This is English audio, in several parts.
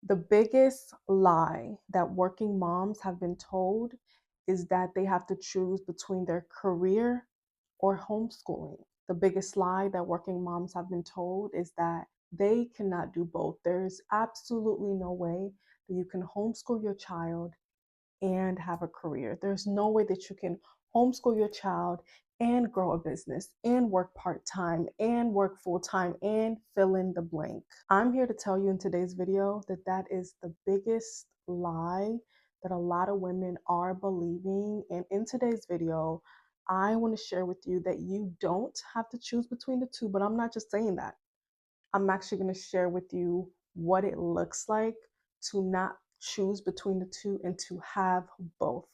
The biggest lie that working moms have been told is that they have to choose between their career or homeschooling. The biggest lie that working moms have been told is that they cannot do both. There's absolutely no way that you can homeschool your child and have a career. There's no way that you can homeschool your child and grow a business and work part time and work full time and fill in the blank. I'm here to tell you in today's video that that is the biggest lie that a lot of women are believing. And in today's video, I want to share with you that you don't have to choose between the two, but I'm not just saying that. I'm actually going to share with you what it looks like to not choose between the two and to have both.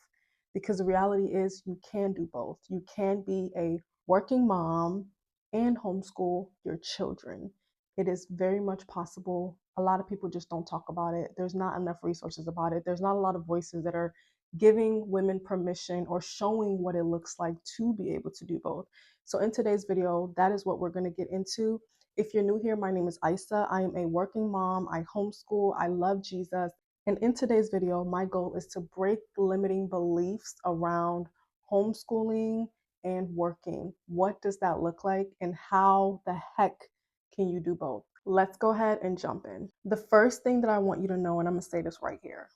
Because the reality is, you can do both. You can be a working mom and homeschool your children. It is very much possible. A lot of people just don't talk about it. There's not enough resources about it. There's not a lot of voices that are giving women permission or showing what it looks like to be able to do both. So, in today's video, that is what we're going to get into. If you're new here, my name is Isa. I am a working mom. I homeschool. I love Jesus. And in today's video, my goal is to break limiting beliefs around homeschooling and working. What does that look like, and how the heck can you do both? Let's go ahead and jump in. The first thing that I want you to know, and I'm going to say this right here,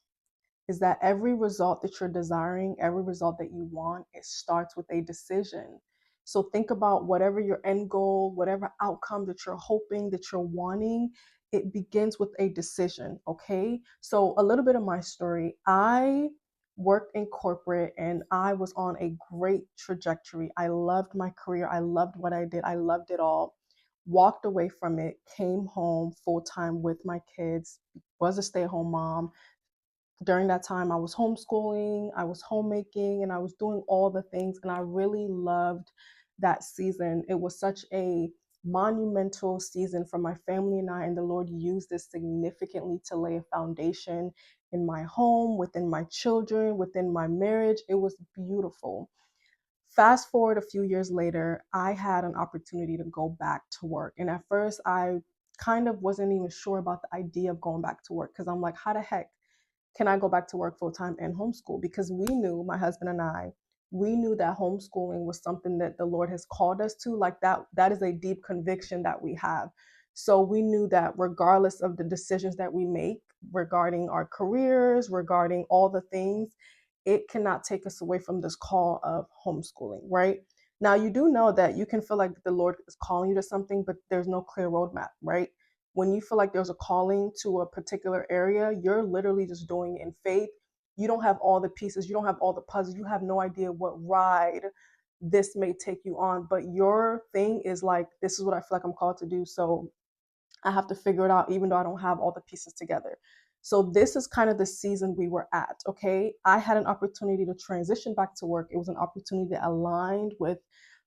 is that every result that you're desiring, every result that you want, it starts with a decision. So think about whatever your end goal, whatever outcome that you're hoping, that you're wanting, it begins with a decision, okay? So a little bit of my story. I worked in corporate and I was on a great trajectory. I loved my career. I loved what I did. I loved it all. Walked away from it, came home full time with my kids, was a stay-at-home mom. During that time, I was homeschooling, I was homemaking, and I was doing all the things. And I really loved that season. It was such a monumental season for my family and I, and the Lord used this significantly to lay a foundation in my home, within my children, within my marriage. It was beautiful. Fast forward a few years later, I had an opportunity to go back to work. And at first, I kind of wasn't even sure about the idea of going back to work because I'm like, how the heck can I go back to work full time and homeschool? Because we knew, my husband and I, we knew that homeschooling was something that the Lord has called us to. Like that is a deep conviction that we have. So we knew that regardless of the decisions that we make regarding our careers, regarding all the things, it cannot take us away from this call of homeschooling, right? Now, you do know that you can feel like the Lord is calling you to something, but there's no clear roadmap, right? When you feel like there's a calling to a particular area, you're literally just doing it in faith. You don't have all the pieces, you don't have all the puzzles, you have no idea what ride this may take you on. But your thing is like, this is what I feel like I'm called to do. So I have to figure it out, even though I don't have all the pieces together. So this is kind of the season we were at. Okay. I had an opportunity to transition back to work. It was an opportunity that aligned with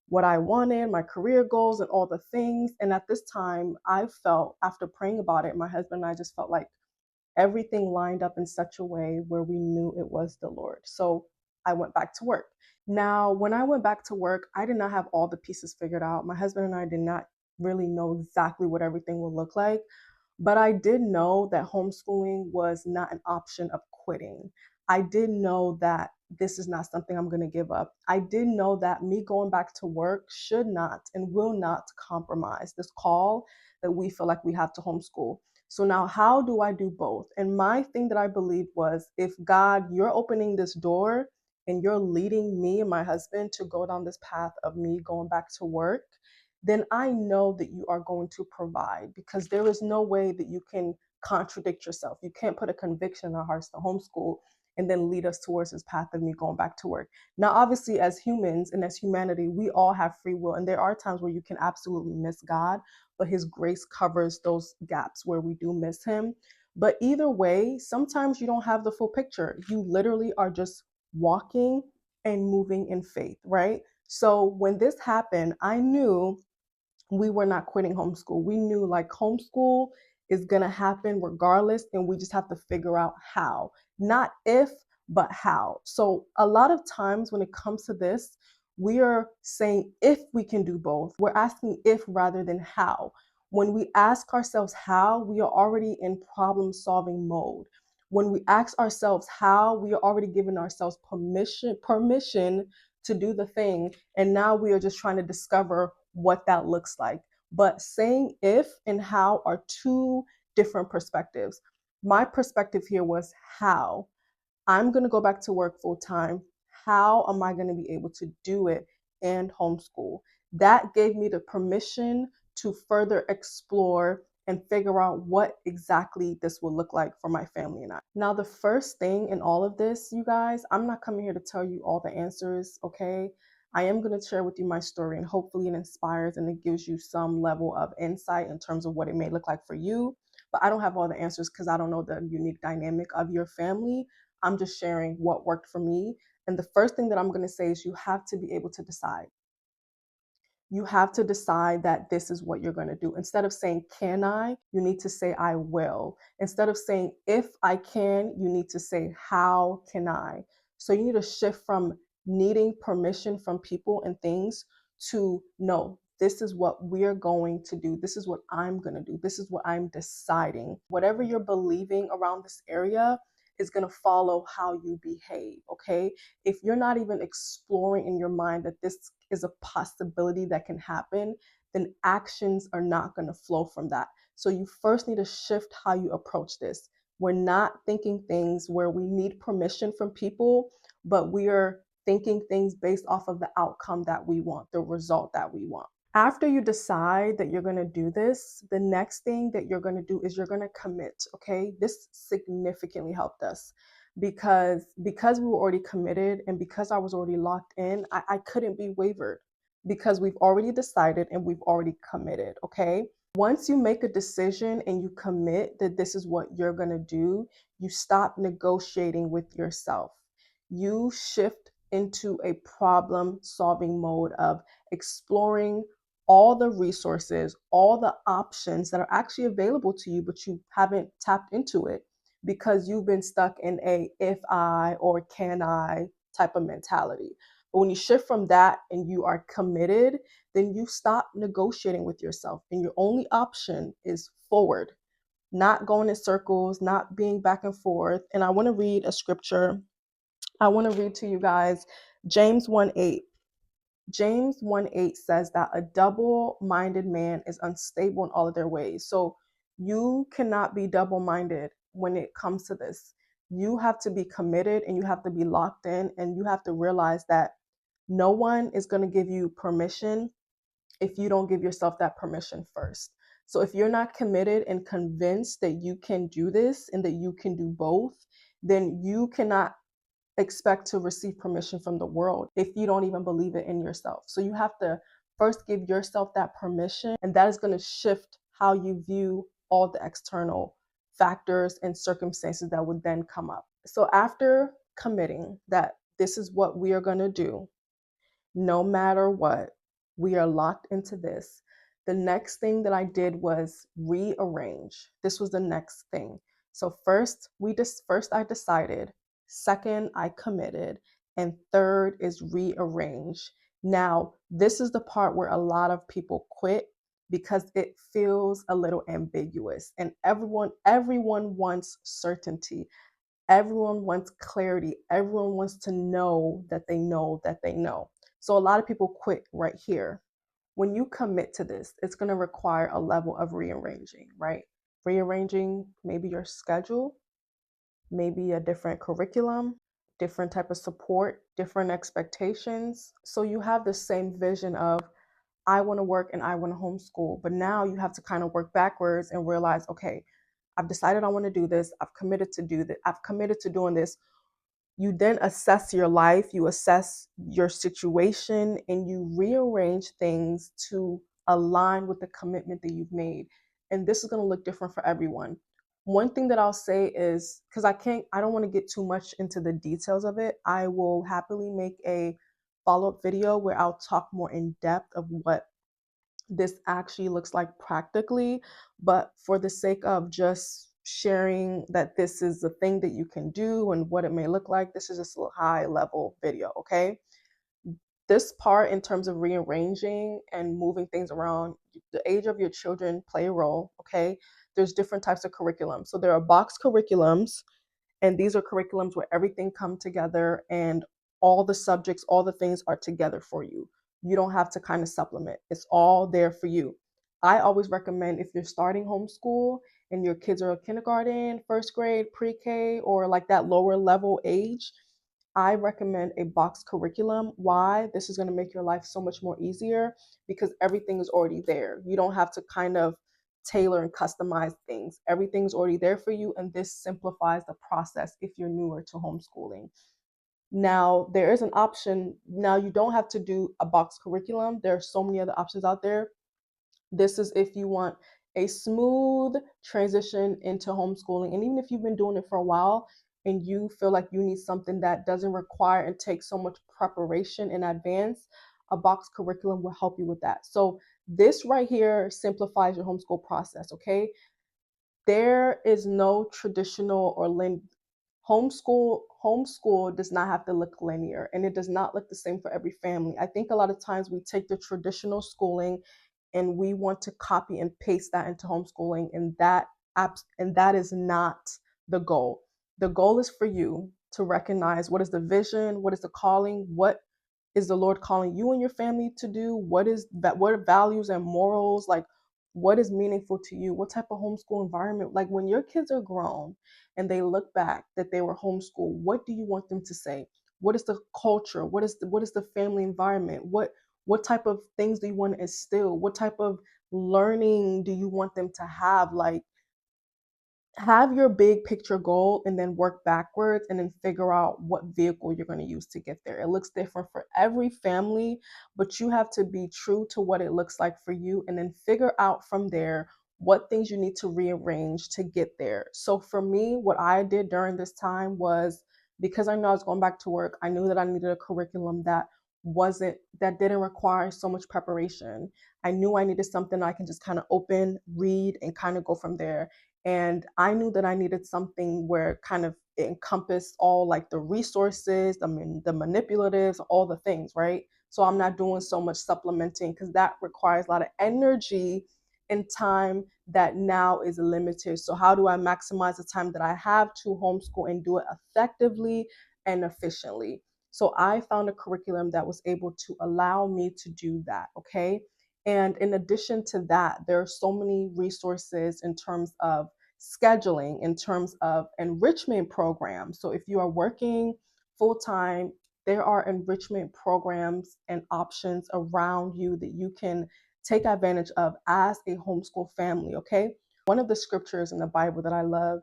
what I wanted, my career goals, and all the things. And at this time, I felt, after praying about it, my husband and I just felt like everything lined up in such a way where we knew it was the Lord. So I went back to work. Now, when I went back to work, I did not have all the pieces figured out. My husband and I did not really know exactly what everything would look like, but I did know that homeschooling was not an option of quitting. I did know that this is not something I'm going to give up. I did know that me going back to work should not and will not compromise this call that we feel like we have to homeschool. So now, how do I do both? And my thing that I believed was, if God, you're opening this door and you're leading me and my husband to go down this path of me going back to work, then I know that you are going to provide, because there is no way that you can contradict yourself. You can't put a conviction in our hearts to homeschool and then lead us towards this path of me going back to work. Now, obviously, as humans and as humanity, we all have free will. And there are times where you can absolutely miss God, but his grace covers those gaps where we do miss him. But either way, sometimes you don't have the full picture. You literally are just walking and moving in faith, right? So when this happened, I knew we were not quitting homeschool. We knew like homeschool is going to happen regardless, and we just have to figure out how. Not if, but how. So a lot of times when it comes to this, we are saying if we can do both. We're asking if rather than how. When we ask ourselves how, we are already in problem solving mode. When we ask ourselves how, we are already giving ourselves permission to do the thing. And now we are just trying to discover what that looks like. But saying if and how are two different perspectives. My perspective here was how. I'm going to go back to work full time. How am I going to be able to do it and homeschool? That gave me the permission to further explore and figure out what exactly this will look like for my family and I. Now, the first thing in all of this, you guys, I'm not coming here to tell you all the answers, okay? I am going to share with you my story, and hopefully it inspires and it gives you some level of insight in terms of what it may look like for you. But I don't have all the answers because I don't know the unique dynamic of your family. I'm just sharing what worked for me. And the first thing that I'm going to say is you have to be able to decide. You have to decide that this is what you're going to do. Instead of saying, can I, you need to say, I will. Instead of saying, if I can, you need to say, how can I? So you need to shift from needing permission from people and things to no, this is what we're going to do. This is what I'm going to do. This is what I'm deciding. Whatever you're believing around this area is going to follow how you behave. Okay. If you're not even exploring in your mind that this is a possibility that can happen, then actions are not going to flow from that. So you first need to shift how you approach this. We're not thinking things where we need permission from people, but we are thinking things based off of the outcome that we want, the result that we want. After you decide that you're going to do this, the next thing that you're going to do is you're going to commit. Okay, this significantly helped us because we were already committed, and because I was already locked in, I couldn't be wavered because we've already decided and we've already committed. Okay, once you make a decision and you commit that this is what you're going to do, you stop negotiating with yourself. You shift into a problem solving mode of exploring all the resources, all the options that are actually available to you, but you haven't tapped into it because you've been stuck in a if I or can I type of mentality. But when you shift from that and you are committed, then you stop negotiating with yourself. And your only option is forward, not going in circles, not being back and forth. And I want to read a scripture. I want to read to you guys James 1:8. James 1:8 says that a double-minded man is unstable in all of their ways. So you cannot be double-minded when it comes to this. You have to be committed and you have to be locked in, and you have to realize that no one is going to give you permission if you don't give yourself that permission first. So if you're not committed and convinced that you can do this and that you can do both, then you cannot expect to receive permission from the world if you don't even believe it in yourself. So you have to first give yourself that permission, and that is going to shift how you view all the external factors and circumstances that would then come up. So after committing that this is what we are going to do, no matter what, we are locked into this. The next thing that I did was rearrange. This was the next thing. So first I decided, second I committed, and third is rearrange. Now, this is the part where a lot of people quit because it feels a little ambiguous, and everyone wants certainty. Everyone wants clarity. Everyone wants to know that they know that they know. So a lot of people quit right here. When you commit to this, it's going to require a level of rearranging, right? Rearranging maybe your schedule, maybe a different curriculum, different type of support, different expectations. So you have the same vision of I want to work and I want to homeschool, but now you have to kind of work backwards and realize, okay, I've decided I want to do this. I've committed to do that. I've committed to doing this. You then assess your life, you assess your situation, and you rearrange things to align with the commitment that you've made. And this is going to look different for everyone. One thing that I'll say is because I don't want to get too much into the details of it. I will happily make a follow-up video where I'll talk more in depth of what this actually looks like practically. But for the sake of just sharing that this is a thing that you can do and what it may look like, this is just a high level video, okay? This part, in terms of rearranging and moving things around, the age of your children play a role, okay? There's different types of curriculum. So there are box curriculums, and these are curriculums where everything come together and all the subjects, all the things are together for you. You don't have to kind of supplement. It's all there for you. I always recommend, if you're starting homeschool and your kids are kindergarten, first grade, pre-K, or like that lower level age, I recommend a box curriculum. Why? This is going to make your life so much more easier because everything is already there. You don't have to kind of tailor and customize things. Everything's already there for you, and this simplifies the process if you're newer to homeschooling. Now, there is an option. Now, you don't have to do a box curriculum. There are so many other options out there. This is if you want a smooth transition into homeschooling. And even if you've been doing it for a while and you feel like you need something that doesn't require and take so much preparation in advance, a box curriculum will help you with that. So this right here simplifies your homeschool process, okay? There is no traditional or homeschool does not have to look linear, and it does not look the same for every family. I think a lot of times we take the traditional schooling and we want to copy and paste that into homeschooling, and that is not the goal. The goal is for you to recognize what is the vision, what is the calling, what is the Lord calling you and your family to do? What is that? What are values and morals? Like, what is meaningful to you? What type of homeschool environment? Like, when your kids are grown and they look back that they were homeschooled, what do you want them to say? What is the culture? What is the family environment? What type of things do you want to instill? What type of learning do you want them to have? Like, have your big picture goal and then work backwards and then figure out what vehicle you're going to use to get there. It looks different for every family, but you have to be true to what it looks like for you and then figure out from there what things you need to rearrange to get there. So for me, what I did during this time was, because I know I was going back to work, I knew that I needed a curriculum that didn't require so much preparation. I knew I needed something I can just kind of open, read, and kind of go from there. And I knew that I needed something where kind of it encompassed all like the resources, the manipulatives, all the things, right? So I'm not doing so much supplementing because that requires a lot of energy and time that now is limited. So how do I maximize the time that I have to homeschool and do it effectively and efficiently? So I found a curriculum that was able to allow me to do that, okay? And in addition to that, there are so many resources in terms of scheduling, in terms of enrichment programs. So if you are working full time, there are enrichment programs and options around you that you can take advantage of as a homeschool family, okay? One of the scriptures in the Bible that I love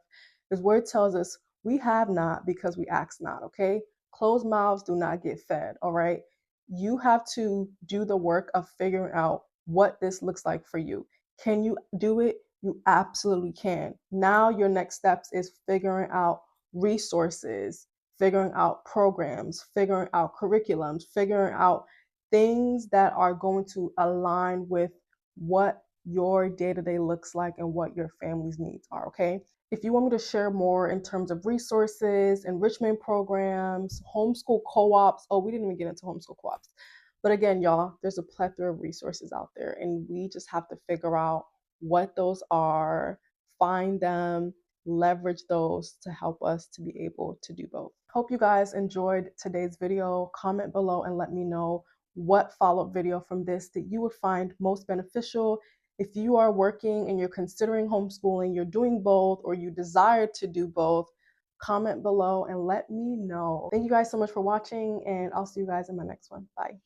is where it tells us, we have not because we ask not, okay? Closed mouths do not get fed, all right? You have to do the work of figuring out what this looks like for you. Can you do it? You absolutely can. Now, your next steps is figuring out resources, figuring out programs, figuring out curriculums, figuring out things that are going to align with what your day to day looks like and what your family's needs are, okay? If you want me to share more in terms of resources, enrichment programs, homeschool co ops, oh, we didn't even get into homeschool co ops. But again, y'all, there's a plethora of resources out there, and we just have to figure out what those are, find them, leverage those to help us to be able to do both. Hope you guys enjoyed today's video. Comment below and let me know what follow-up video from this that you would find most beneficial. If you are working and you're considering homeschooling, you're doing both, or you desire to do both, comment below and let me know. Thank you guys so much for watching, and I'll see you guys in my next one. Bye.